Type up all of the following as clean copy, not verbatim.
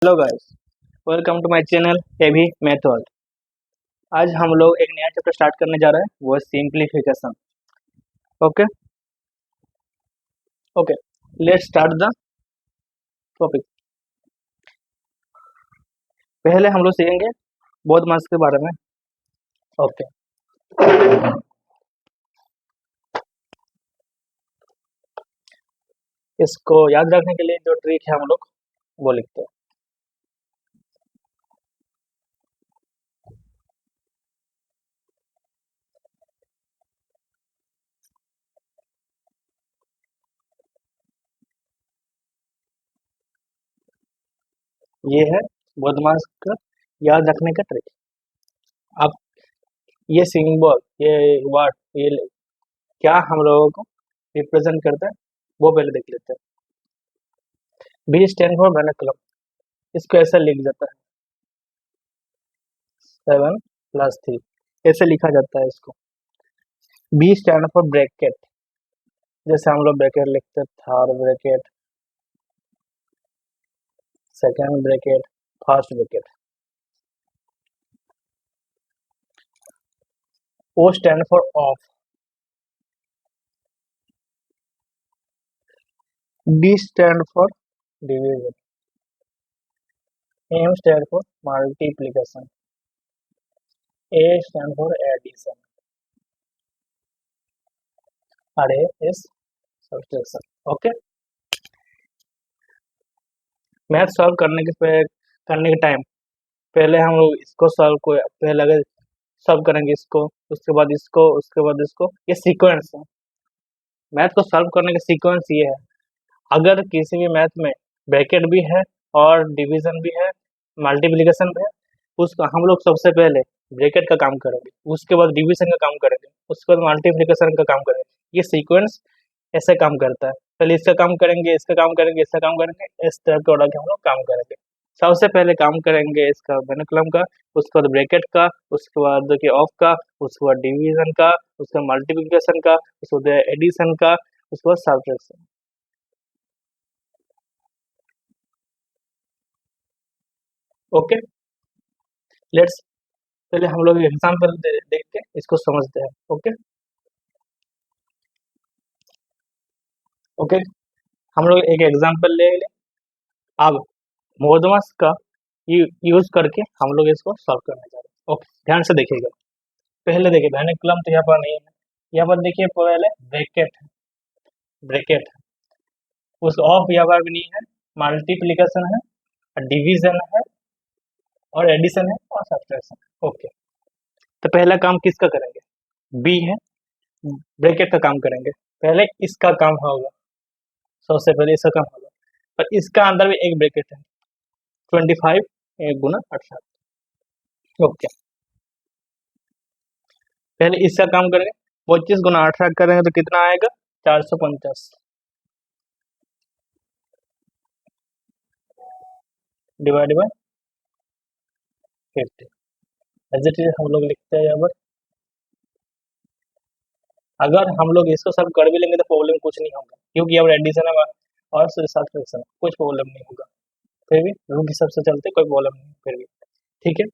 Hello guys, welcome to my channel AV method. आज हम लोग एक नया चैप्टर स्टार्ट करने जा रहे हैं, वो है simplification. Okay okay, let's start the topic. पहले हम लोग सीखेंगे बौद्ध मास के बारे में। ओके, इसको याद रखने के लिए जो ट्रिक है हम लोग वो लिखते हैं। ये है बौद्ध मास का याद रखने का ट्रिक। आप ये सिंबल, ये वर्ड, ये क्या हम लोगों को रिप्रेजेंट करता है वो पहले देख लेते हैं। बी स्टैंड फॉर वर्नाकुलम, इसको ऐसा लिख जाता है 7+3, ऐसे लिखा जाता है इसको। बी स्टैंड फॉर ब्रैकेट, जैसे हम लोग ब्रैकेट लिखते हैं, third bracket, second bracket, first bracket. O stand for of, D stand for division, M stand for multiplication, A stand for addition, और A is subtraction. Okay, math solve करने के time पहले हम लोग इसको सॉल्व को पहले अगर सॉल्व करेंगे इसको, उसके बाद इसको, उसके बाद इसको, ये सीक्वेंस है। मैथ को सॉल्व करने का सीक्वेंस ये है। अगर किसी भी मैथ में ब्रैकेट भी है और डिवीजन भी है, मल्टीप्लिकेशन भी है, उसका हम लोग सबसे पहले ब्रैकेट का काम करेंगे, उसके बाद डिवीजन का काम करेंगे, उसके बाद मल्टीप्लिकेशन का काम करेंगे। ये सीक्वेंस ऐसे काम करता है। पहले इसका काम करेंगे, इसका काम करेंगे, इसका काम करेंगे, इस तरह के ऑर्डर के हम लोग काम करेंगे। सबसे पहले काम करेंगे इसका वर्नाकुलम का, उसके बाद ब्रैकेट का, उसके बाद देखिए ऑफ का, उसके बाद डिवीजन का, उसके बाद मल्टीप्लिकेशन का, उसके बाद एडिशन का, उसके बाद सब्ट्रैक्शन। ओके, लेट्स पहले हम लोग एग्जाम्पल देख के इसको समझते हैं। ओके ओके, हम लोग एक एग्जाम्पल ले लें। अब मोडमस का यूज करके हम लोग इसको सॉल्व करने जा रहे हैं। ओके, ध्यान से देखिएगा। पहले देखिए वर्नाकुलम तो यहाँ पर नहीं है, यहाँ पर देखिए पहले ब्रैकेट है, ब्रैकेट है, उस ऑफ यहाँ पर भी नहीं है, मल्टीप्लिकेशन है, डिवीजन है, और एडिशन है, और सब्ट्रैक्शन। ओके, तो पहला काम किसका करेंगे? बी है, ब्रैकेट का काम करेंगे। पहले इसका काम होगा, सबसे पहले इसका काम होगा, और इसका अंदर भी एक ब्रैकेट है, 25 एक गुना 18। ओके, पहले इसका काम करेंगे, 25 गुना 18 करेंगे तो कितना आएगा? 450 divide by 50। As it is हम लोग लिखते हैं यहाँ पर। अगर हम लोग इसको सब कर भी लेंगे तो प्रॉब्लम कुछ नहीं होगा, क्योंकि अब एडिशन है और सब्ट्रैक्शन, कुछ प्रॉब्लम नहीं होगा। फिर भी रूल के हिसाब से चलते, कोई प्रॉब्लम नहीं फिर भी। ठीक है,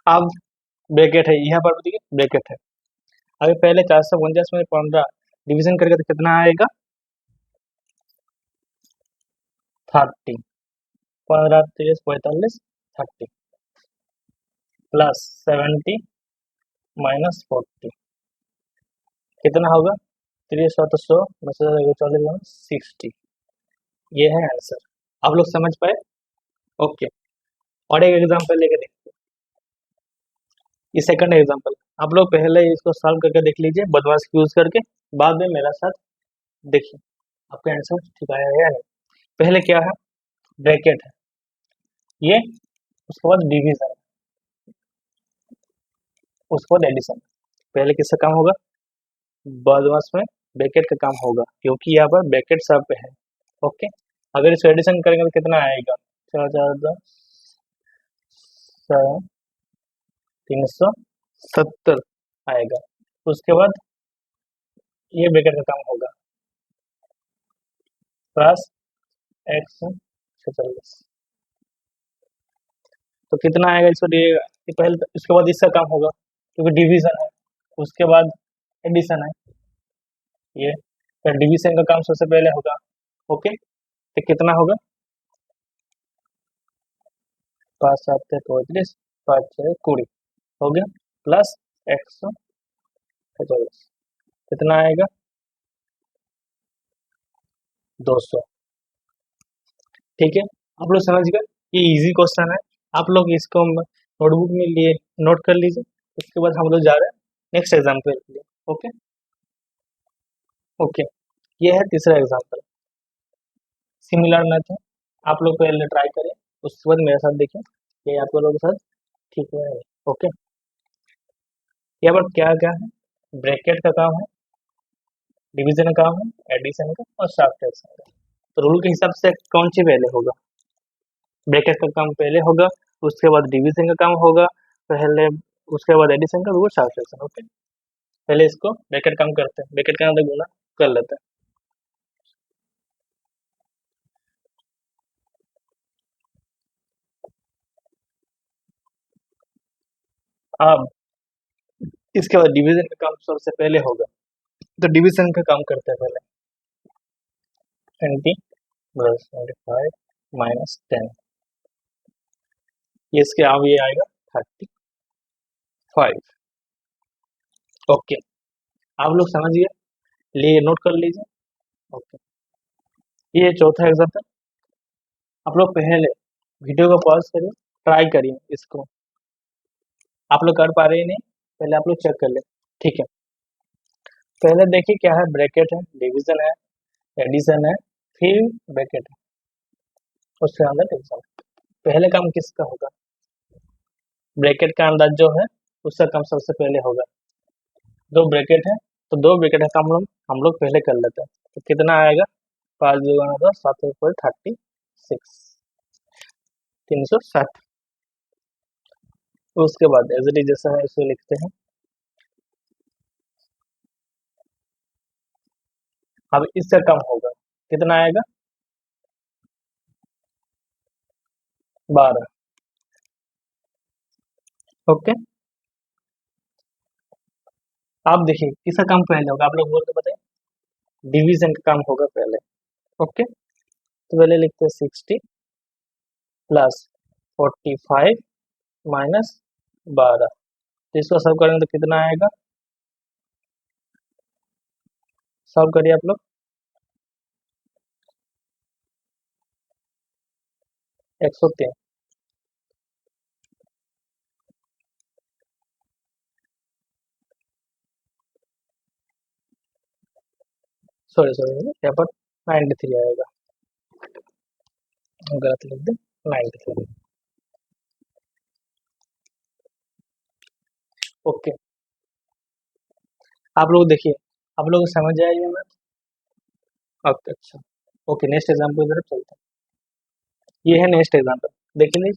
अब ब्रैकेट है, यहाँ पर भी देखिए ब्रैकेट है। अभी पहले 449 में 15 डिवीजन करके तो कितना आएगा? 30, 15 30 45 30 प्लस 70 माइनस 40 कितना होगा? 30 100 तो 100 40 60। ये है आंसर। आप लोग समझ पाए? ओके, और एक एग्जांपल लेके देखते हैं। ये सेकंड एग्जांपल, आप लोग पहले इसको सॉल्व करके देख लीजिए बदमाश यूज करके, बाद में मेरा साथ देखिए आपका आंसर ठीक आया है या नहीं। पहले क्या है? ब्रैकेट है ये, उसके बाद डिवीजन, उसके बाद एडिशन। पहले किसका काम होगा? बदमाश में ब्रैकेट का काम होगा, क्योंकि यहाँ पर ब्रैकेट सब पे है। ओके, अगर इसको एडिशन करेंगे तो कितना आएगा? 370 आएगा। उसके बाद ये ब्रैकेट का काम होगा, प्लस एक्स 46। तो कितना आएगा इसको दिएगा, ये पहले इसके बाद इसका काम होगा क्योंकि डिवीजन है, उसके बाद एडिशन है, ये तो डिवीजन का काम सबसे पहले होगा। ओके, तो कितना होगा, 5 7 35, 5 6 20 हो गया, प्लस 145 कितना आएगा, 200। ठीक है, आप लोग समझ गए, ये इजी क्वेश्चन है, आप लोग इसको नोटबुक में लिए नोट कर लीजिए। उसके बाद हम लोग जा रहे हैं नेक्स्ट एग्जाम्पल के लिए। ओके ओके, ये है तीसरा एग्जाम्पल, सिमिलर मेथड, आप लोग पहले ट्राई करें, उसके बाद मेरे साथ देखें कि आप लोगों के साथ ठीक है। ओके, यहाँ पर क्या क्या है, ब्रैकेट का काम है, डिवीजन का काम है, एडिशन का और सब्ट्रैक्शन का। तो रूल के हिसाब से कौन सी पहले होगा, ब्रैकेट का काम पहले होगा, उसके बाद डिवीजन का काम होगा पहले, उसके बाद एडिशन का, फिर सब्ट्रैक्शन। ओके, पहले इसको ब्रैकेट काम करते हैं, ब्रैकेट का अंदर गुना कर लेते हैं। अब इसके बाद डिवीजन का काम सबसे पहले होगा, तो डिवीजन का काम करते हैं पहले, 20 प्लस 25 माइनस 10, ये इसके अब ये आएगा 35। ओके, आप लोग समझिए, लिए नोट कर लीजिए। ओके, ये चौथा एग्जाम्पल, आप लोग पहले वीडियो को पॉज करिए, ट्राई करिए इसको, आप लोग कर पा रहे हैं नहीं, पहले आप लोग चेक कर ले। ठीक है, पहले देखिए क्या है, ब्रैकेट है, डिवीजन है, एडिशन है, फिर ब्रैकेट है, उसके अंदर डिवीजन। पहले काम किसका होगा, ब्रैकेट का अंदर जो है उसका काम सबसे पहले होगा। दो ब्रैकेट है, तो दो ब्रैकेट का काम हम लोग पहले कर लेते हैं। तो कितना आएगा, 5 2 10 7 36, 360। उसके बाद एज इट इज जैसा है इसे लिखते हैं। अब इसका काम होगा, कितना आएगा, 12। ओके, आप देखिए किसका काम पहले होगा, आप लोग बोल के बताइए, डिवीजन का काम होगा पहले। ओके, तो पहले लिखते हैं 60 प्लस 45 माइनस 12, तो इसको सब करेंगे तो कितना आएगा, सॉल्व करिए आप लोग, 103। सॉरी सॉरी, यहाँ पर 93 आएगा, गलत लिख दे, 93। ओके, आप लोग देखिए, आप लोग समझ आइए मैं। ओके अच्छा, ओके नेक्स्ट एग्जाम्पल की तरफ चलते हैं। ये है नेक्स्ट एग्जाम्पल, देखिए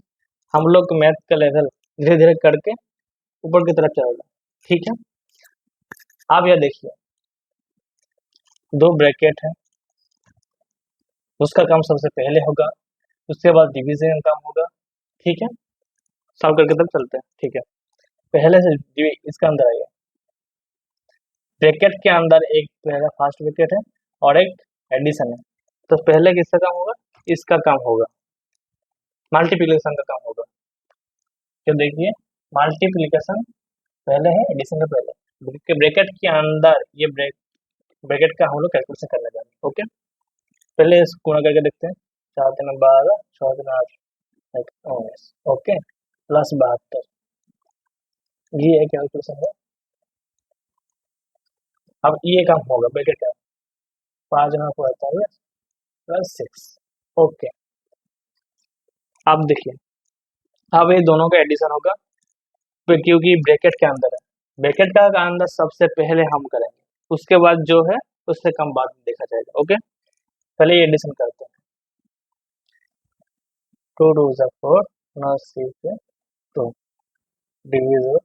हम लोग मैथ का लेवल धीरे धीरे करके ऊपर की तरफ चलेगा। ठीक है, आप यह देखिए, दो ब्रैकेट है, उसका काम सबसे पहले होगा, उसके बाद डिवीजन का काम होगा। ठीक है, सॉल्व करके तब चलते हैं। ठीक है, पहले से इसका अंदर आइए, ब्रैकेट के अंदर एक पहला फर्स्ट ब्रैकेट है और एक एडिशन है, तो पहले किसका काम होगा, इसका काम होगा, मल्टीप्लिकेशन का काम होगा। तो देखिए, मल्टीप्लिकेशन पहले है, एडिशन का पहले, ब्रैकेट के अंदर ये ब्रैकेट का हम लोग कैलकुलेशन करने जा रहे हैं। ओके, पहले इसको गुणा करके देखते हैं, 4 3 12, 6 3 8 19। ओके, प्लस 72, ये है कैलकुलेशन है। अब ये काम होगा ब्रैकेट का, 5 9 45 प्लस 6। ओके, अब देखिए, अब ये दोनों का एडिशन होगा, क्योंकि ब्रैकेट के अंदर है, ब्रैकेट का अंदर सबसे पहले हम करेंगे, उसके बाद जो है उससे कम बाद में देखा जाएगा। ओके, पहले ये एडिशन करते हैं, 2 2 4 9 6 2 डिविजन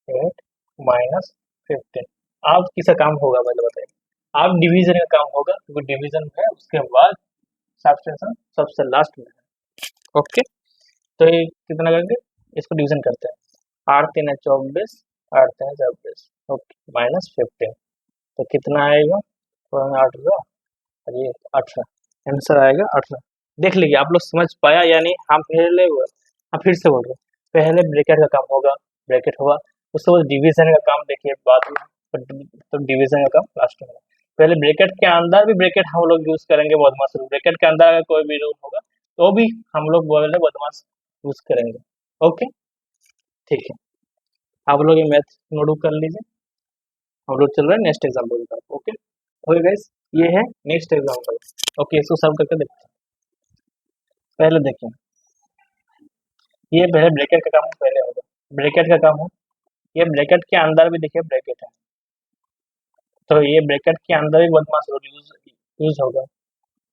8 माइनस 15। आप किसका काम होगा पहले बताइए, आप डिवीजन का काम होगा, क्योंकि डिवीजन है उसके बाद सब्ट्रैक्शन सबसे लास्ट में है। ओके, तो ये कितना करेंगे, इसको डिवीजन करते हैं। 8×3 = 24, 8×3 = 24, ओके, -15, तो कितना आएगा, 8 और ये 18, आंसर आएगा 18। देख लीजिए आप लोग समझ पाया या नहीं, हम फिर से बोल रहे हैं। पहले ब्रैकेट का काम होगा, ब्रैकेट हुआ, उसके बाद डिवीजन का काम देखिए बाद में, तो डिवीजन का काम लास्ट में होगा। पहले ब्रैकेट के अंदर भी ब्रैकेट हम लोग यूज करेंगे बदमाश रूल, ब्रैकेट के अंदर अगर कोई भी रूल होगा तो भी हम लोग बोले बदमाश यूज करेंगे। ओके, ठीक है, आप लोग ये मैथ नोट कर लीजिए, हम लोग चल रहे हैं नेक्स्ट एग्जाम्पल की तरफ। ओके, ओके गाइस, ये है नेक्स्ट एग्जाम्पल। ओके, इसको सॉल्व करके देखते हैं। पहले देखिए, ये पहले ब्रैकेट का काम पहले होगा, ब्रैकेट का काम हो, ये ब्रैकेट के अंदर भी देखिए ब्रैकेट है, तो ये ब्रैकेट के अंदर भी बदमाश रूल यूज होगा,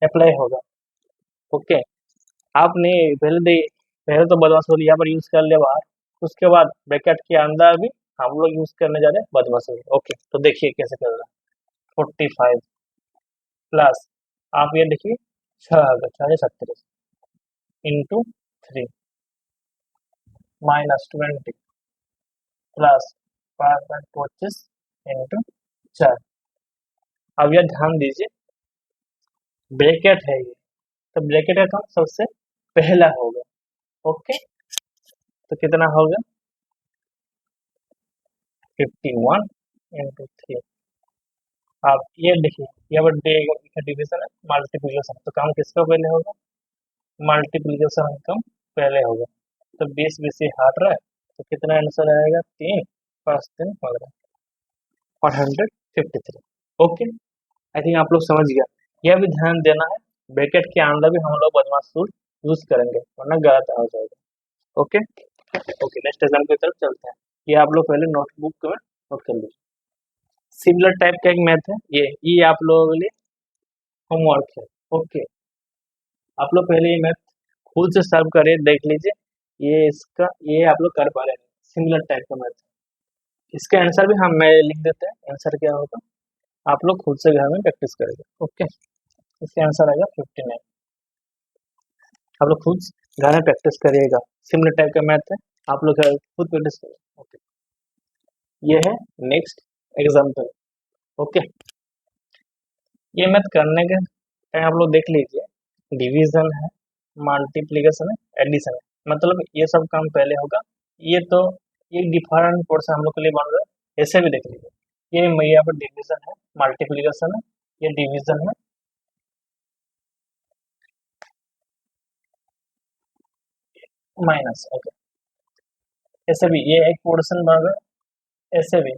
अप्लाई होगा। ओके, आपने पहले तो बदमाश रूल यहाँ पर यूज कर लिया बाहर, उसके बाद ब्रैकेट के अंदर भी हम लोग यूज करने जा रहे हैं बदमाश रूल। ओके, तो देखिए कैसे कर रहा है। 45 प्लस, आप ये देखिए 6 36 इंटू 3 -20 प्लस 5/25 इंटू 4। अब यह ध्यान दीजिए, ब्रैकेट है ये, तो ब्रैकेट का काम सबसे पहला होगा। ओके, तो कितना होगा, 51 इंटू 3। आप ये देखिए, यहाँ पर डिवीजन है, मल्टीप्लीकेशन, तो काम किसका पहले होगा, मल्टीप्लीकेशन काम पहले होगा। तो 20 से हट रहा है, तो कितना आंसर आएगा, 3 5 3 15 और 153। ओके, आई थिंक आप लोग समझ गया। यह भी ध्यान देना है, ब्रैकेट के अंदर भी हम लोग बदमाश रूल यूज करेंगे वरना गलत हो जाएगा। ओके, ओके, नेक्स्ट एग्जाम की तरफ चलते हैं। ये आप लोग पहले नोटबुक में नोट कर लीजिए। सिमिलर टाइप का एक मैथ है, ये आप लोगों के लिए होमवर्क है। ओके, आप लोग पहले ये मैथ खुद से सॉल्व करिए, देख लीजिए ये आप लोग कर पा रहे हैं, सिमिलर टाइप का मैथ। इसका आंसर भी हम मैं लिख देते हैं, आंसर क्या होगा आप लोग खुद से घर में प्रैक्टिस करेंगे। ओके, इसका आंसर आएगा 59। आप लोग खुद घर में प्रैक्टिस करिएगा, सिमिलर टाइप का मैथ है, आप लोग खुद प्रैक्टिस करिए। ओके, ये है नेक्स्ट एग्जाम्पल। ओके, ये मैथ करने के टाइम आप लोग देख लीजिए, डिवीजन है, मल्टीप्लिकेशन है, एडिशन है, मतलब ये सब काम पहले होगा। ये तो ये डिफरेंट पोर्शन हम लोग के लिए बन रहा है, ऐसे भी देख लीजिए, ये यहाँ पर डिवीजन है, मल्टीप्लिकेशन है, ये डिवीजन है, माइनस। ओके, ऐसे भी ये एक पोर्शन बन रहा है, ऐसे भी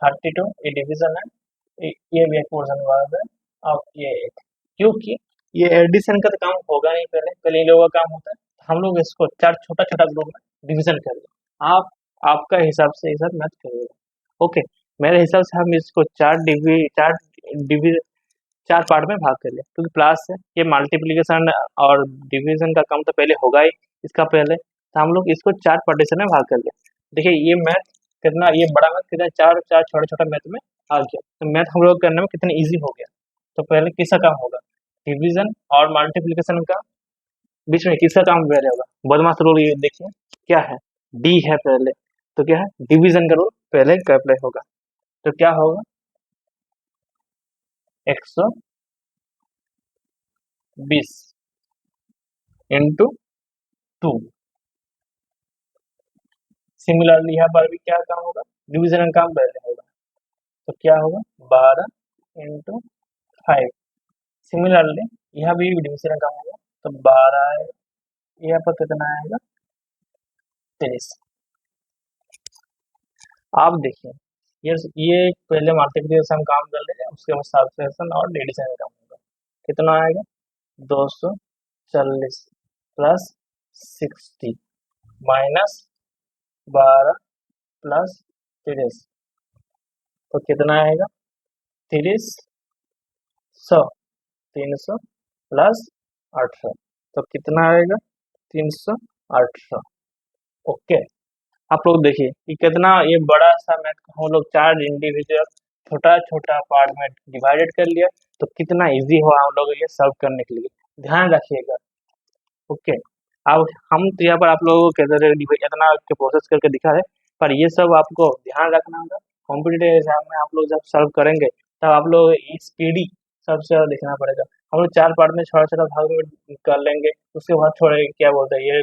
32 ये डिवीजन है, ये भी एक पोर्शन बन रहा है, अब ये एक, क्योंकि ये एडिशन का तो काम होगा नहीं, पहले पहले इन लोगों का काम होता है, तो हम लोग इसको चार छोटा छोटा ग्रुप में डिवीजन कर लें। आप आपका हिसाब से ये सब मैथ करिएगा। ओके, मेरे हिसाब से हम इसको डिवी चार पार्ट में भाग कर ले, क्योंकि क्लास है, ये मल्टीप्लिकेशन और डिवीजन का काम तो पहले होगा ही इसका पहले, तो हम लोग इसको चार पार्टीशन में भाग कर ले। देखिए ये मैथ कितना, ये बड़ा मैथ कितना, चार चार छोटा छोटा मैथ में आ गया, तो मैथ हम लोग करने में कितना ईजी हो गया। तो पहले किसका काम होगा, डिवीजन और मल्टीप्लिकेशन का बीच में किसका काम पहले होगा, बदमाश रूल ये देखिए क्या है, डी है पहले, तो क्या है, डिवीजन का रूल पहले अप्लाई होगा, तो क्या होगा 120 इंटू 2। सिमिलरली यहाँ पर भी क्या काम होगा, डिवीजन का काम पहले होगा, तो क्या होगा 12 इंटू 5। सिमिलरली यहाँ भी डिवीजन का काम होगा, तो 12 आएगा, यहाँ पर कितना आएगा 23। आप देखिए, ये पहले मल्टीप्लिकेशन काम कर लेंगे, उसके बाद सब्ट्रैक्शन और एडिशन काम होगा, कितना आएगा 240 प्लस 60 माइनस 12 प्लस 30, तो कितना आएगा 300 300 प्लस 800, तो कितना आएगा 318। ओके, आप लोग देखिए कि कितना ये बड़ा सा मैथ को हम लोग चार इंडिविजुअल छोटा छोटा पार्ट में डिवाइडेड कर लिया, तो कितना इजी हुआ हम लोग ये सॉल्व करने के लिए, ध्यान रखिएगा। ओके, अब हम तो यहाँ पर आप लोगों को इतना के प्रोसेस करके दिखा रहे, पर ये सब आपको ध्यान रखना होगा। कॉम्पिटिटिव एग्जाम में आप लोग जब सॉल्व करेंगे तब आप लोग स्पीडी सबसे ज़्यादा देखना पड़ेगा। हम लोग 4 पार्ट में छोटा-छोटा भाग में कर लेंगे, उसके बाद थोड़े क्या बोलते हैं ये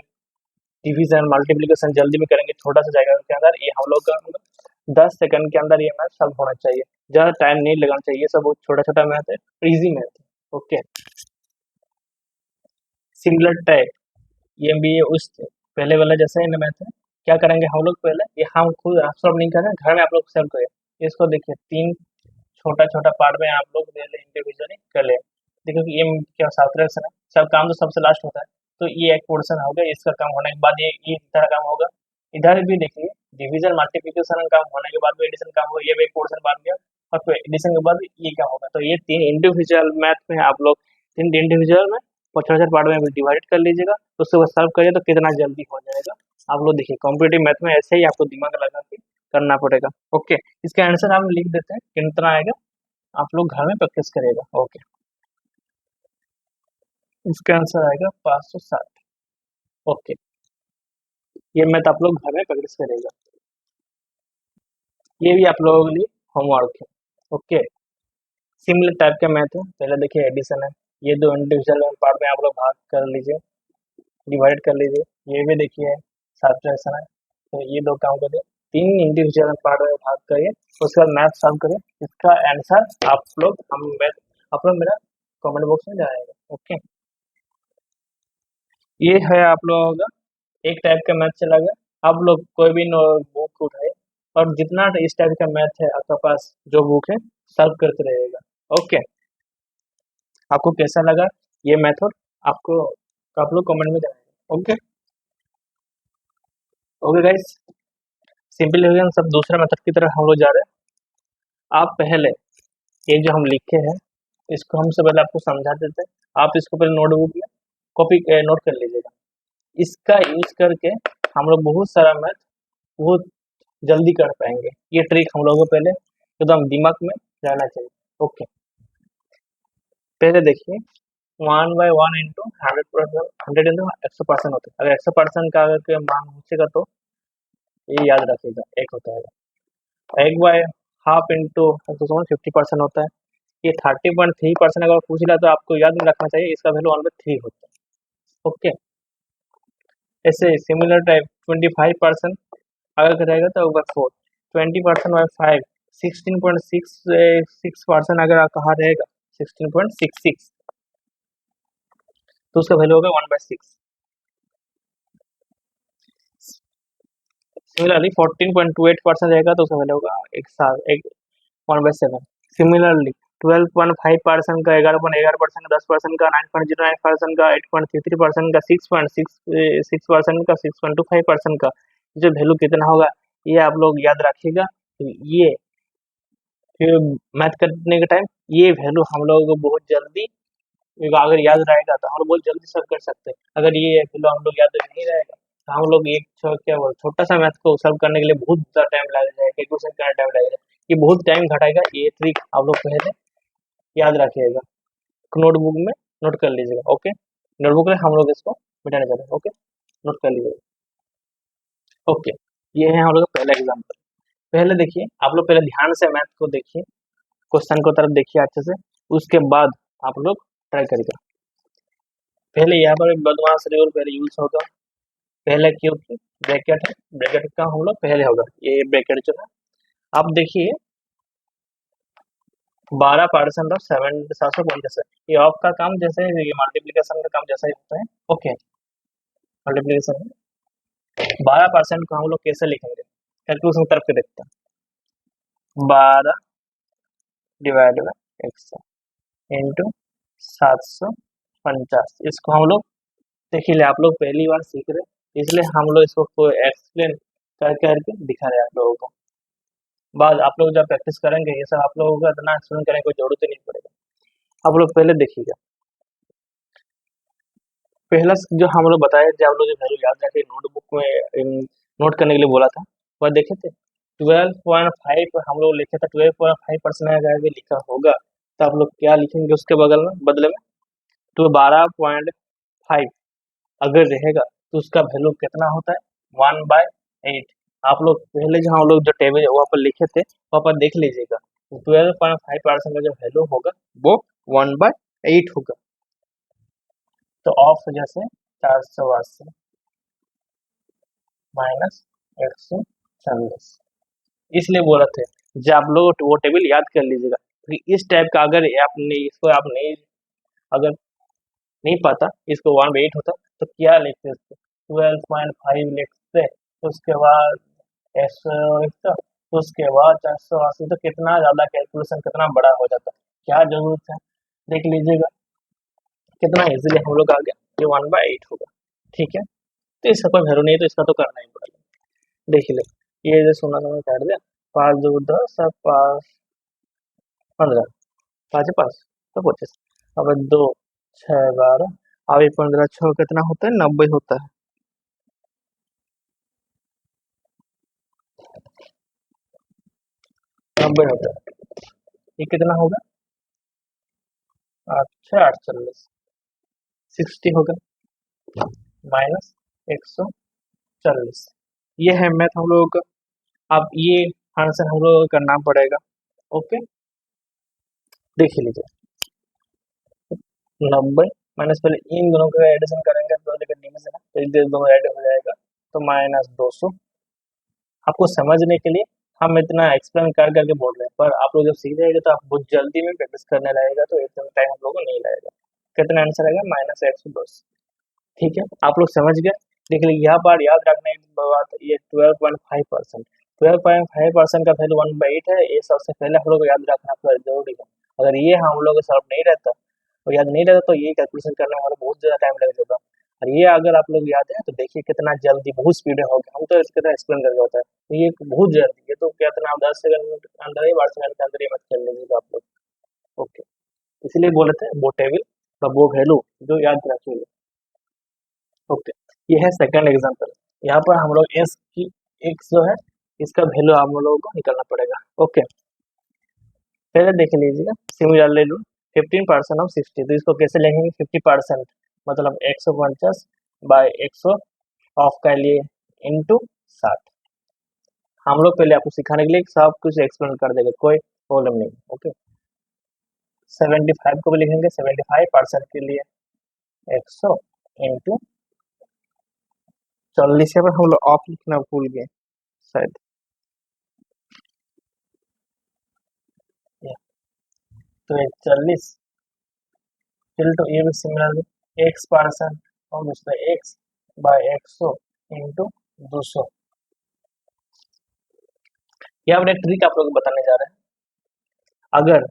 डिवीज़न, मल्टीप्लिकेशन जल्दी में करेंगे छोटा-सा जाएगा के अंदर, ये हम लोग का 10 सेकंड के अंदर ये मैथ सॉल्व होना चाहिए। ज़्यादा टाइम नहीं लगाना चाहिए, सब छोटा-छोटा मैथ है, ईज़ी मैथ है। ओके, सिमिलर टाइप ये भी उस पहले वाला जैसा ही मैथ है। क्या करेंगे हम लोग पहले, ये हम खुद सॉल्व नहीं कर रहे हैं, घर में आप लोग सॉल्व करें। इसको देखिए 3 छोटा-छोटा पार्ट में आप लोग ले लें, इंडिविजुअली कर लें। देखो कि ये क्या सबट्रैक्शन है, सब काम तो सबसे लास्ट होता है। तो ये एक पोर्शन हो गया, इसका काम होने के बाद ये इधर काम होगा। इधर भी देखिए डिवीजन मल्टीप्लिकेशन काम होने के बाद में एडिशन काम होगा, ये भी एक पोर्शन बन गया और फिर एडिशन के बाद ये क्या होगा। तो ये 3 इंडिविजुअल मैथ में आप लोग 3 इंडिविजुअल में और छोटे-छोटे पार्ट में डिवाइड कर लीजिएगा, तो उसके बाद सॉल्व करिए तो कितना जल्दी हो जाएगा। आप लोग देखिए कॉम्पिटिटिव मैथ में ऐसे ही आपको दिमाग लगा के करना पड़ेगा। ओके, इसका आंसर हम लिख देते हैं कितना आएगा, आप लोग घर में प्रैक्टिस करिएगा। ओके, इसका आंसर आएगा 560। ओके, ये मैथ आप लोग घर में प्रैक्टिस करिएगा। ये भी आप लोगों के लिए होमवर्क है। ओके, सिमिलर टाइप का मैथ है। पहले देखिए एडिशन है, ये 2 इंडिविजुअल पार्ट में आप लोग भाग कर लीजिए, डिवाइड कर लीजिए। ये भी देखिए सब्ट्रैक्शन है, तो ये 2 काम करिए, 3 इंडिविजुअल पार्ट में भाग करिए, उसके बाद मैथ सॉल्व करिए। इसका आंसर आप लोग मेरा कमेंट बॉक्स में जाएगा। ओके, ये है आप लोगों का एक टाइप का मैथ चला गया। आप लोग कोई भी बुक उठाए और जितना इस टाइप का मैथ है आपके पास जो बुक है सॉल्व करते रहेगा। ओके, आपको कैसा लगा ये मेथड, आपको आप लोग कमेंट में बताएंगे। ओके ओके गाइस, सिंपल हो गया। सब दूसरा मेथड की तरफ हम लोग जा रहे हैं। आप पहले ये जो हम लिखे हैं इसको हम से पहले आपको समझा देते हैं। आप इसको पहले नोटबुक में कॉपी नोट कर लीजिएगा। इसका यूज करके हम लोग बहुत सारा मैथ बहुत जल्दी कर पाएंगे। ये ट्रिक हम लोगों को पहले एकदम दिमाग में रहना चाहिए। ओके, पहले देखिए 1/1 इंटू 100 इंटू 100% होता है। अगर 100% का अगर के मान पूछेगा तो ये याद रखिएगा, एक होता है। 1/हाफ इंटू 50% होता है। ये 30.3% अगर पूछ लिया तो आपको याद में रखना चाहिए, इसका वैल्यू 1/3 होता है। ओके, ऐसे सिमिलर टाइप 25% अगर रहेगा तो 1/4, 20%/5, 16.66% अगर कहा रहेगा 16.66 तो उसका वैल्यू होगा 1/6। सिमिलरली 14.28% रहेगा तो उसका वैल्यू होगा 1/7। सिमिलरली 12.5% का, 11.11% का, 10% का, 9.09% का, 8.33% का, 6.6% का, 6.25% का जो वैल्यू कितना होगा ये आप लोग याद रखिएगा। तो ये फिर मैथ करने के टाइम ये वैल्यू हम लोगों को बहुत जल्दी अगर याद रहेगा तो हम लोग बहुत जल्दी सॉल्व कर सकते हैं। अगर ये वैल्यू हम लोग याद नहीं रहेगा तो हम लोग एक क्या बोल छोटा सा मैथ को सॉल्व करने के लिए बहुत ज़्यादा टाइम लग जाएगा, कैलकुलेशन करने टाइम लगेगा, ये बहुत टाइम घटाएगा। ये ट्रिक आप लोग पहले याद रखिएगा, नोटबुक में नोट कर लीजिएगा। ओके, नोटबुक में हम लोग इसको मिटाने जा रहे हैं। ओके, नोट कर लीजिएगा। ओके, ये है हम लोग का पहला एग्जाम्पल। पहले देखिए आप लोग पहले ध्यान से मैथ को देखिए, क्वेश्चन को तरफ देखिए अच्छे से, उसके बाद आप लोग ट्राई करिएगा। पहले यहाँ पर बदमाश रूल पहले यूज होगा। पहले क्योंकि ब्रैकेट है, ब्रैकेट का हम लोग पहले होगा, ये ब्रैकेट जो है आप देखिए 12% और 750, ये ऑफ का काम जैसे ये मल्टीप्लिकेशन का काम जैसा ही होता है। ओके, मल्टीप्लिकेशन 12% को हम लोग कैसे लिखेंगे, कैलकुलेशन तरफ के देखते हैं। 12 डिवाइड बाई 100 इंटू 750, इसको हम लोग देखिए आप लोग पहली बार सीख रहे हैं इसलिए हम लोग इसको एक्सप्लेन कर करके दिखा रहे हैं आप लोगों को। बाद आप लोग जब प्रैक्टिस करेंगे ये सब आप लोगों को इतना एक्सप्लेन करने की कोई जरूरत ही नहीं पड़ेगा। आप लोग पहले देखिएगा, पहला जो हम लोग बताया जब आप लोग जो वैल्यू याद रखे नोटबुक में नोट करने के लिए बोला था वह देखे थे 12.5 हम लोग लिखे थे। 12.5% अगर भी लिखा होगा तो आप लोग क्या लिखेंगे उसके बगल में बदले में, तो 12.5 अगर रहेगा तो उसका वैल्यू कितना होता है 1/8। आप लोग पहले जो हम लोग जो टेबल वहाँ पर लिखे थे वहाँ पर देख लीजिएगा, 12.5% का जो वैल्यू होगा वो 1/8 होगा। तो ऑफ जैसे 480 माइनस 140, इसलिए बोल रहे थे जब आप लोग वो टेबल याद कर लीजिएगा। तो इस टाइप का अगर आपने इसको आप नहीं, अगर नहीं पता इसको 1/8 होता तो क्या लिखते इसको 12.5 लिखते, उसके बाद 100 लिखता, उसके बाद 480, तो कितना ज़्यादा कैलकुलेशन कितना बड़ा हो जाता, क्या जरूरत है। देख लीजिएगा कितना इजीली हम लोग आ गया, ये 1/8 होगा। ठीक है, तो इसका कोई वैल्यू नहीं है तो इसका तो करना ही पड़ेगा। देख ले, ये जो सोना सोना काट दिया, 5 2 10 और 5 15, 5 5 तो 25, अब 2 6 12, अब 15 6 कितना होता है 90 होता है। 90 होता है, ये कितना होगा, अच्छा 48, 60 होगा माइनस 140, ये है मैथ हम लोगों का। अब ये आंसर हम लोगों को करना पड़ेगा। ओके, देख लीजिए 90 माइनस, पहले इन दोनों का एडिशन करेंगे तो लेकर डिवीजन है तो इधर दोनों ऐड हो जाएगा, तो माइनस 200। आपको समझने के लिए हम इतना एक्सप्लेन कर करके बोल रहे हैं, पर आप लोग जब सीख जाएंगे तो आप बहुत जल्दी में प्रैक्टिस करने लगेगा, तो इतना टाइम हम लोगों को नहीं लगेगा। कितना आंसर आएगा -110। ठीक है, आप लोग समझ गए। देख लीजिए यहाँ पर याद रखने की बात, ये 12.5%, 12.5% का वैल्यू 1/8 है, ये सबसे पहले हम लोग को याद रखना पूरा जरूरी है। अगर ये हम लोग को सॉल्व नहीं रहता और याद नहीं रहता तो ये कैलकुलेशन करने में हमारा बहुत ज़्यादा टाइम लग जाता। और ये अगर आप लोग याद है तो देखिए कितना जल्दी, बहुत स्पीड में हो गया, हम तो इसके तरह एक्सप्लेन करके होता है, तो ये बहुत जल्दी, ये तो क्या इतना 10 सेकंड के अंदर ही 12 सेकंड के अंदर ही मत कर लीजिएगा आप लोग। ओके, इसलिए बोले थे वो टेबल का वो वैल्यू जो याद रखिएगा। ओके, ये है सेकंड एग्जांपल। यहाँ पर हम लोग एस की एक्स जो है इसका वैल्यू हम लोगों को निकालना पड़ेगा। ओके, पहले देख लीजिएगा सिमिलरली रूल 15% ऑफ 60, तो इसको कैसे लिखेंगे 50%, मतलब 150 बाय 100 ऑफ कर लिए इंटू 60। हम लोग पहले आपको सिखाने के लिए सब कुछ एक्सप्लेन कर देंगे, कोई प्रॉब्लम नहीं। ओके, 75 को भी लिखेंगे 75% के लिए 100 इंटू 40, पर हम लोग ऑफ लिखना भूल गए शायद। तो 40 इंटू ये भी सिमिलरली x% और दूसरा x बाय 100 इंटू 200। यहाँ पर एक ट्रिक आप लोग को बताने जा रहे हैं। अगर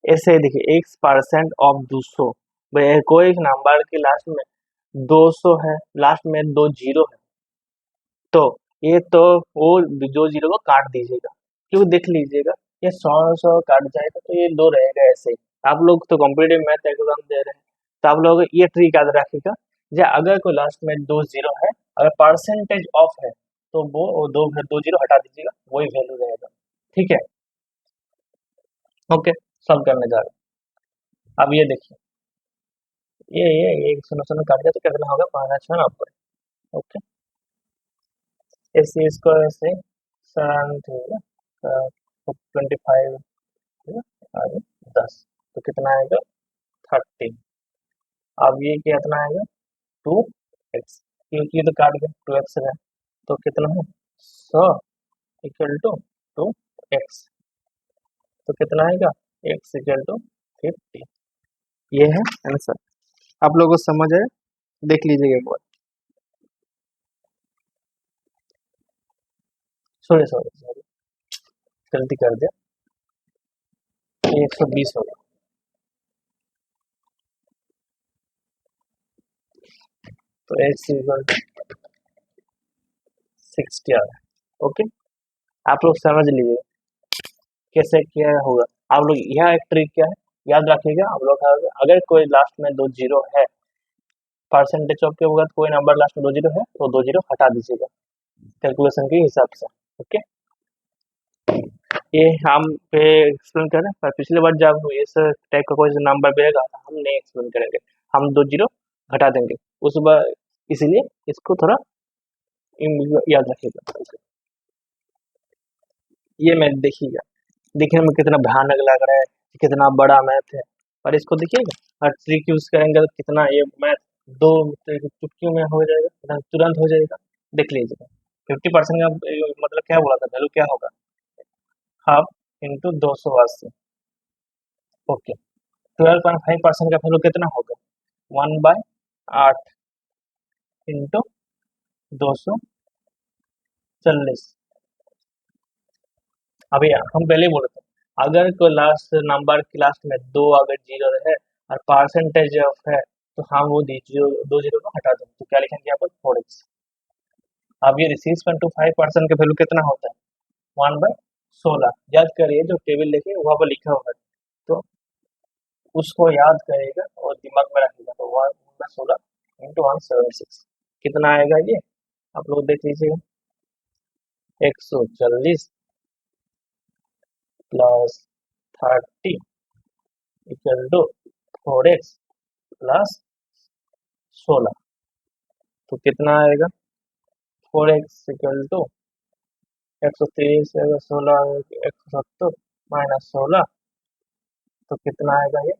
ऐसे देखिए x% ऑफ 200, कोई एक नंबर के लास्ट में 200 है, लास्ट में 2 जीरो है, तो ये तो वो जो जीरो को काट दीजिएगा, क्यों देख लीजिएगा ये 100 काट जाएगा तो ये 2 रहेगा ऐसे ही। आप लोग तो कॉम्पिटिटिव मैथ एग्जाम दे रहे हैं, तो आप लोग ये ट्रिक याद रखिएगा, या अगर कोई लास्ट में 2 जीरो है, अगर परसेंटेज ऑफ है तो वो दो जीरो हटा दीजिएगा, वही वैल्यू रहेगा। ठीक है, ओके, सॉल्व करने जा रहे हैं। अब ये देखिए, ये सुनो सुनो काट गया तो कितना होगा 5×6 90। ओके, ऐसे इसको ऐसे 25 और 10, तो कितना आएगा 30। अब ये कितना आएगा 2x, क्योंकि ये तो काट गया 2x है, तो कितना है 100 इक्वल टू 2x, तो कितना आएगा x इक्वल टू 50। ये है आंसर। आप लोगों को समझ आए, देख लीजिएगा एक बार। सॉरी सॉरी सॉरी, गलती कर दिया, ये 120 होगा। तो x इक्वल टू 60 आ रहा है। ओके, आप लोग समझ लीजिए कैसे क्या होगा। आप लोग यह एक ट्रिक क्या है याद रखिएगा, आप लोग अगर कोई लास्ट में 2 जीरो है, परसेंटेज ऑफ के वक्त कोई नंबर लास्ट में 2 जीरो है तो 2 जीरो हटा दीजिएगा कैलकुलेशन के हिसाब से। ओके, ये हम पे एक्सप्लेन करें, पर पिछले बार जब इस टाइप का कोई नंबर मिलेगा तो हम नहीं एक्सप्लेन करेंगे, हम 2 जीरो घटा देंगे। उस बार इसलिए इसको थोड़ा याद रखिएगा। ये मैथ देखिएगा, देखने में कितना भयानक लग रहा है, कितना बड़ा मैथ है, और इसको देखिएगा और ट्रिक यूज करेंगे तो कितना ये मैथ दो चुटकियों में हो जाएगा, तुरंत हो जाएगा। देख लीजिएगा 50% का मतलब क्या बोला था, वैल्यू क्या होगा, हाफ इंटू 280। ओके, 12.5% का वैल्यू कितना होगा, 1/8 इंटू 240। अभी हम पहले ही बोले थे, अगर कोई लास्ट नंबर की लास्ट में दो अगर जीरो है और परसेंटेज ऑफ है तो हम वो दो जीरो को हटा दें, तो क्या लिखेंगे यहाँ पर 4x। अब ये 6.25% का वैल्यू कितना होता है, 1/16। याद करिए जो टेबल लिखे वहाँ पर लिखा हुआ है, तो उसको याद करेगा और दिमाग में रखेगा, तो 1/16 इंटू 176 कितना आएगा ये, आप लोग देख लीजिएगा, 140 plus 30 equal to 4x plus 16। तो कितना आएगा, 4x इक्वल टू 130 16 170 माइनस 16, तो कितना आएगा ये,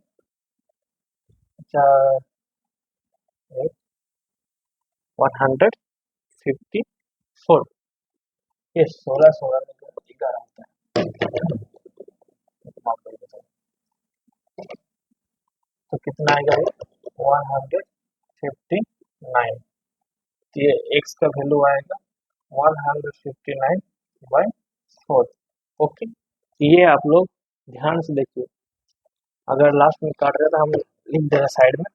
चार 154। ये 16 में 11 होता है, तो कितना आएगा ये 159। तो ये x का वैल्यू आएगा 159/4। ओके, ये आप लोग ध्यान से देखिए, अगर लास्ट में काट रहे तो हम लिख देंगे साइड में,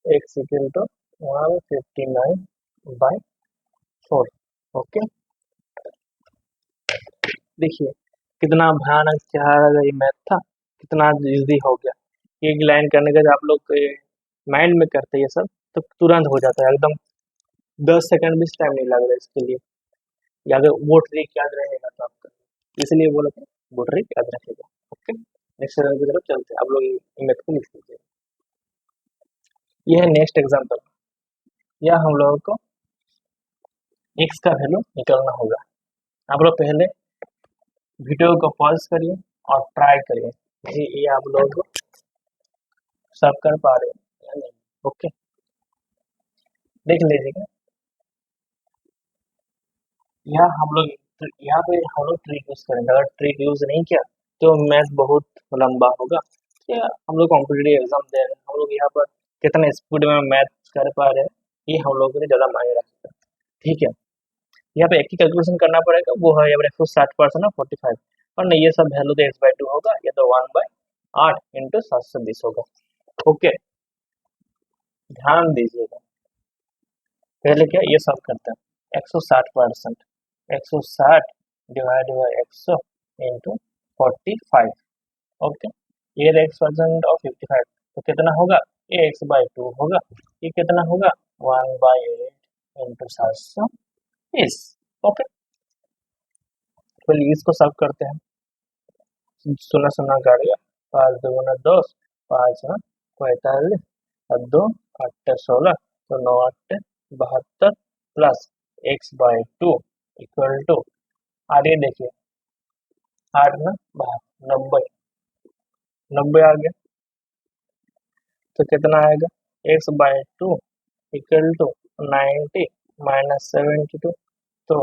x इक्वल टू 159/4। ओके, देखिए कितना भयानक क्या ये मैथ था, कितना इजी हो गया। एक लाइन करने का जब आप लोग माइंड में करते हैं ये सब तो तुरंत हो जाता है एकदम, 10 सेकंड भी टाइम नहीं लग रहा इसके लिए। या अगर वो ट्रिक याद रहेगा तो आपका, इसलिए बोला था वो ट्रिक याद रखेगा। ओके, नेक्स्ट की तरफ चलते हैं, आप लोग मैथ को लिख लीजिए। यह है नेक्स्ट एग्जाम्पल, या हम लोगों को एक्स का वैल्यू निकालना होगा। आप लोग पहले वीडियो को पॉज करिए और ट्राई करिए ये आप लोग सब कर पा रहे हैं या नहीं। ओके, देख लीजिएगा, यहाँ पे हम लोग ट्रिक यूज करेंगे। अगर ट्रिक यूज नहीं किया तो मैथ बहुत लंबा होगा। या हम लोग कॉम्पिटेटिव एग्जाम दे रहे हैं, हम लोग यहाँ पर कितना स्पीड में मैथ कर पा रहे हैं ये हम लोगों को ज़्यादा मायने रखता है। ठीक है, यहाँ पे एक ही कैलकुलेशन करना पड़ेगा, वो है यहाँ पर 160% और 45, और नहीं ये सब वैल्यू तो x/2 होगा, ये तो 1/8 इंटू 720 होगा। ओके, ध्यान दीजिएगा, पहले क्या ये सब करते हैं, 160%, 160 डिवाइड बाई 100 इंटू 45। ओके, ये x% और 55, तो कितना होगा, ये x/2 होगा, ये कितना होगा 1/8 इंटू 720। ओके, तो इसको सॉल्व करते हैं, सुना सुना काटेगा, 5 दूना 10, 5 45 और 2 8 16, तो 9 8 72 प्लस x/2 इक्वल टू, आगे देखिए 8 ना 90, 90 आ गया, तो कितना आएगा, x/2 इक्वल टू 90 माइनस 72, तो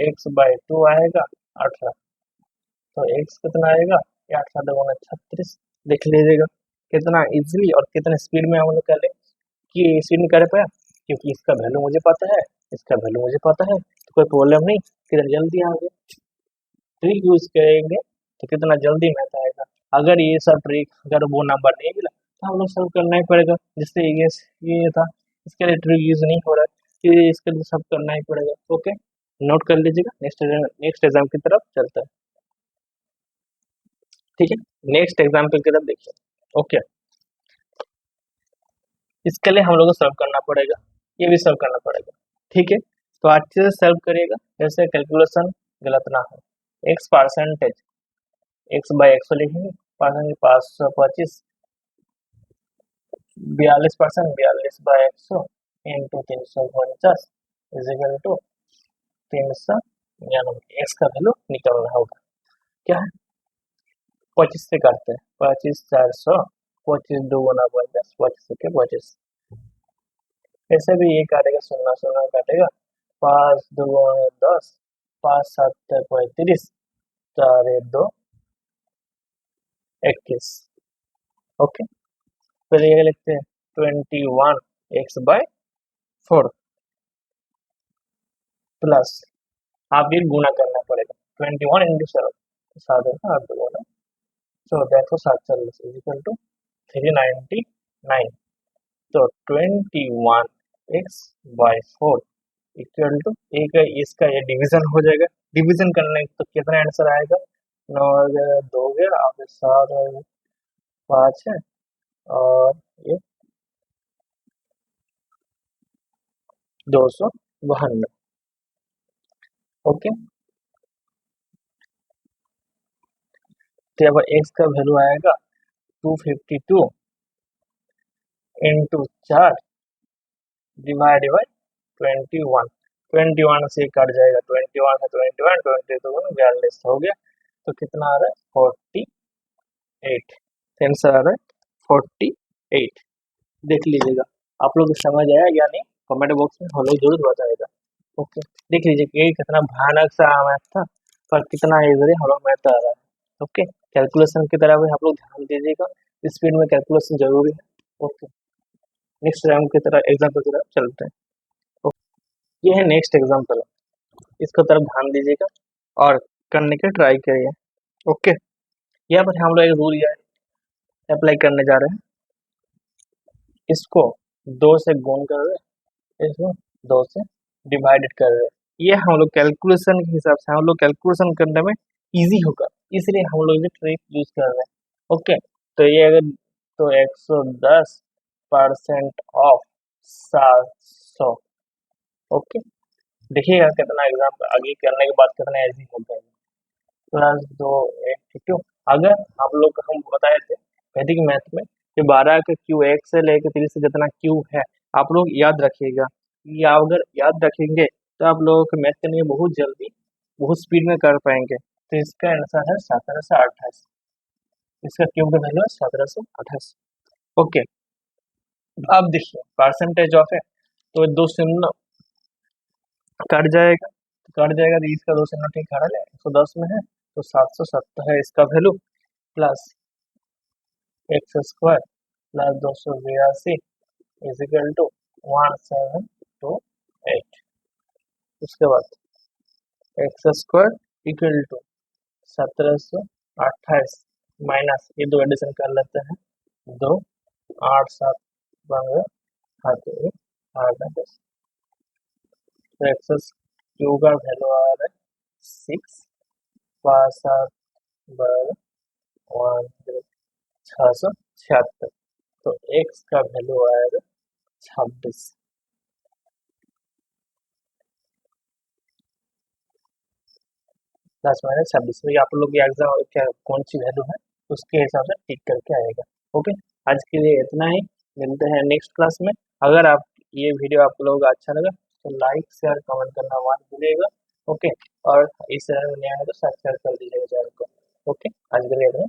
x/2 आएगा 18, तो x कितना आएगा, 8×2 = 36। देख लीजिएगा कितना इजीली और कितने स्पीड में हम लोग कर ले, कि स्पीड में कर पाया, क्योंकि इसका वैल्यू मुझे पता है, इसका वैल्यू मुझे पता है, तो कोई प्रॉब्लम नहीं, कितना जल्दी आ गया। ट्रिक यूज करेंगे तो कितना जल्दी मैथ आएगा। अगर ये सब ट्रिक अगर वो नंबर नहीं मिला तो हम लोग सब करना ही पड़ेगा, जिससे ये था, इसके लिए ट्रिक यूज नहीं हो रहा है, ये इसके लिए सब करना ही पड़ेगा। ओके, नोट कर लीजिएगा, नेक्स्ट एग्जाम की तरफ चलता है। ठीक है, नेक्स्ट एग्जाम्पल की तरफ देखिए। ओके, इसके लिए हम लोग को सर्व करना पड़ेगा, ये भी सर्व करना पड़ेगा। ठीक है, तो अच्छे से सर्व करिएगा, जैसे कैलकुलेशन गलत ना हो। एक्स परसेंटेज, x/100 लिखेंगे, percentage 525 42%, 42/100 into 349 equal to 399। X का वैल्यू निकलना होगा। क्या है, 25 से काटते हैं, 25/400, 25×2 = 50, 25 ऐसे भी ये काटेगा, 0 0 काटेगा, 5×2 = 10, 5×7 = 35, 4×2 = 21। ओके, फिर ये लिखते हैं 21x/4 प्लस, आप ये गुना करना पड़ेगा, 21 × 7, 7 है 8×2 so देखो 740 इजिकल टू 399। तो 21x/4 इक्वल टू एक इसका ये डिवीजन हो जाएगा। डिवीजन करने तो कितना आंसर आएगा, 9 2 गया, आप 7 5 है, और ये 252। ओके, तो अब एक्स का वैल्यू आएगा 252 इंटू 4 डिवाइड बाई 21। 21 से कट जाएगा, 21 है 21, 22 42 हो गया, तो कितना आ रहा है 48। आंसर आ रहा है 48। देख लीजिएगा, आप लोग समझ आया या नहीं, कमेंट बॉक्स में हम लोग जरूर बताएगा। ओके, देख लीजिए कि ये कितना भयानक सा मैथ था, पर कितना इजली हम लोग मैथ आ रहा है। ओके, कैलकुलेशन की तरफ भी आप लोग ध्यान दीजिएगा, स्पीड में कैलकुलेशन जरूरी है। ओके, नेक्स्ट एग्जाम की तरफ चलते हैं। ओके, ये है नेक्स्ट एग्जाम्पल, इसको तरफ ध्यान दीजिएगा और करने के ट्राई करिए। ओके, यहाँ पर हम लोग एक रूल अप्लाई करने जा रहे हैं, इसको 2 से गुण कर रहे हैं, इसको 2 से डिवाइडेड कर रहे हैं। ये हम लोग कैलकुलेशन के हिसाब से हम लोग कैलकुलेशन करने में इजी होगा, इसलिए हम लोग ये ट्रिक यूज कर रहे हैं। ओके, तो ये अगर तो 110% ऑफ 700। ओके, देखिएगा कितना एग्जाम आगे करने के बाद कितना इजी होगा। +2 अगर आप लोग हम बताए थे वैदिक मैथ में कि 12 का क्यू 1 से लेकर 30 से जितना क्यू है, आप लोग याद रखिएगा। या अगर याद रखेंगे तो आप लोगों को मैथ करने में बहुत जल्दी बहुत स्पीड में कर पाएंगे। तो इसका आंसर है 1728। इसका क्यू का वैल्यू है 1728। ओके, अब देखिए परसेंटेज ऑफ है, तो 2 शून्य कट जाएगा, तो इसका 2 शून्य ठीक खड़ा है, 110 में है तो 770 है इसका value, plus x² plus 282 equal to 1728। उसके बाद x² इक्वल टू 1728 माइनस ये 2 एडिशन कर लेते हैं, 2 8 7 15 8 10, तो एक्स क्यू का वैल्यू आ रहा है 6 5 7 12 676। तो x का वैल्यू आएगा 26। +/-26। तो ये आप लोग के एग्जाम क्या कौन सी वैल्यू है उसके हिसाब से टिक करके आएगा। ओके, आज के लिए इतना ही, मिलते हैं नेक्स्ट क्लास में। अगर आप ये वीडियो आप लोगों को अच्छा लगा तो लाइक शेयर कमेंट करना मत भूलिएगा। ओके, और इस चैनल में नया है तो सब्सक्राइब कर दीजिएगा चैनल को। ओके, आज के लिए इतना।